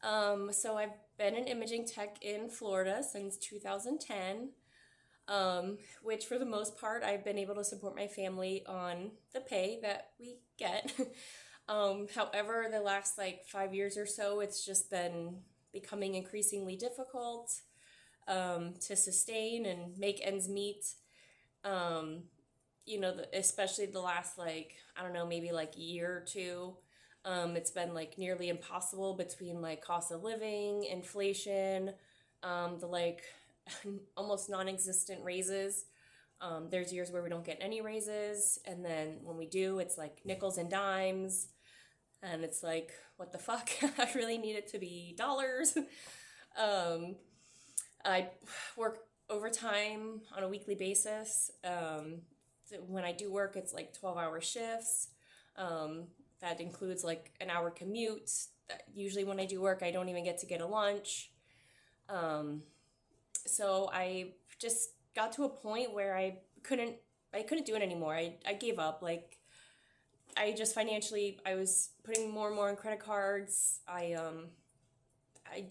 So I've been an imaging tech in Florida since 2010, which for the most part I've been able to support my family on the pay that we get. However, the last like 5 years or so, it's just been becoming increasingly difficult to sustain and make ends meet. Um, Especially the last like, I don't know, maybe like year or two. It's been like nearly impossible between like cost of living, inflation, the like almost non existent raises. There's years where we don't get any raises, and then when we do, it's like nickels and dimes, and it's like, what the fuck? I really need it to be dollars. um, I work overtime on a weekly basis. When I do work, it's like 12-hour shifts. Um, that includes like an hour commute. Usually, when I do work, I don't even get to get a lunch. Um, so I just got to a point where I couldn't do it anymore. I gave up. Like I just financially, I was putting more and more on credit cards. I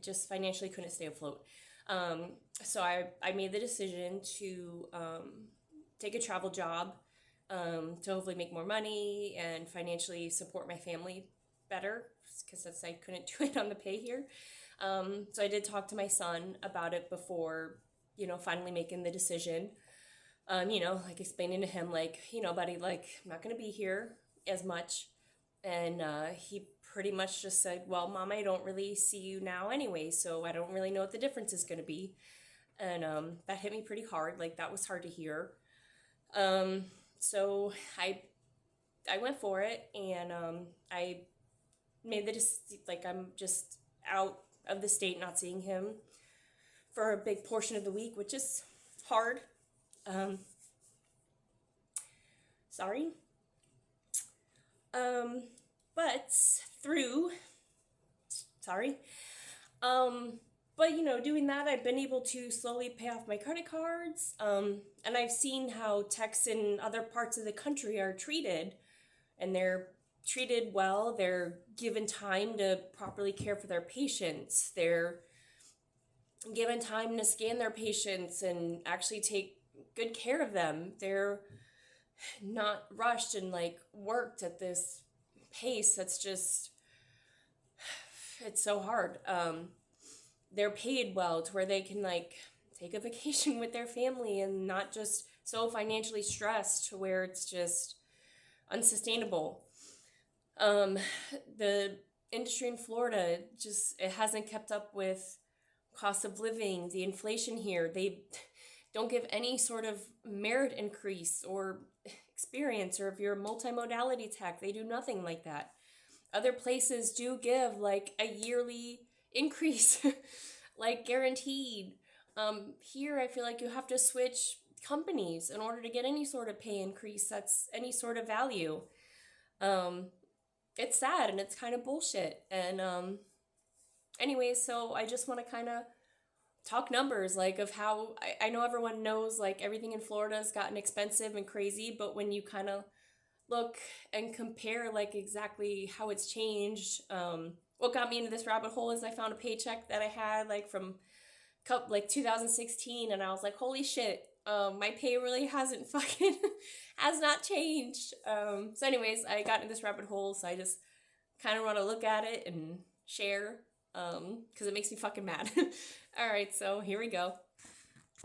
just financially couldn't stay afloat. Um, so I made the decision to take a travel job to hopefully make more money and financially support my family better because I couldn't do it on the pay here. So I did talk to my son about it before, finally making the decision. Like explaining to him, like, buddy, like, I'm not going to be here as much. And he pretty much just said, well, Mom, I don't really see you now anyway, so I don't really know what the difference is going to be. And that hit me pretty hard. Like, that was hard to hear. Um, so I went for it, and I made the like, I'm just out of the state, not seeing him for a big portion of the week, which is hard. Um, Sorry. Um, but through, sorry. Um, but doing that, I've been able to slowly pay off my credit cards. And I've seen how techs in other parts of the country are treated, and they're treated well. They're given time to properly care for their patients. They're given time to scan their patients and actually take good care of them. They're not rushed and like worked at this pace that's just, it's so hard. They're paid well to where they can like take a vacation with their family and not just so financially stressed to where it's just unsustainable. Um, the industry in Florida just, it hasn't kept up with cost of living, the inflation here. They don't give any sort of merit increase or experience, or if you're a multimodality tech, they do nothing like that. Other places do give like a yearly increase, like guaranteed. Here, I feel like you have to switch companies in order to get any sort of pay increase that's any sort of value. Um, it's sad and it's kind of bullshit. And anyways, so I just want to kind of talk numbers, like of how I know everyone knows like everything in Florida has gotten expensive and crazy, but when you kind of look and compare like exactly how it's changed, what got me into this rabbit hole is I found a paycheck that I had like from like 2016, and I was like, holy shit, my pay really hasn't fucking has not changed. So anyways, I got into this rabbit hole, so I just kind of want to look at it and share because it makes me fucking mad. All right, so here we go.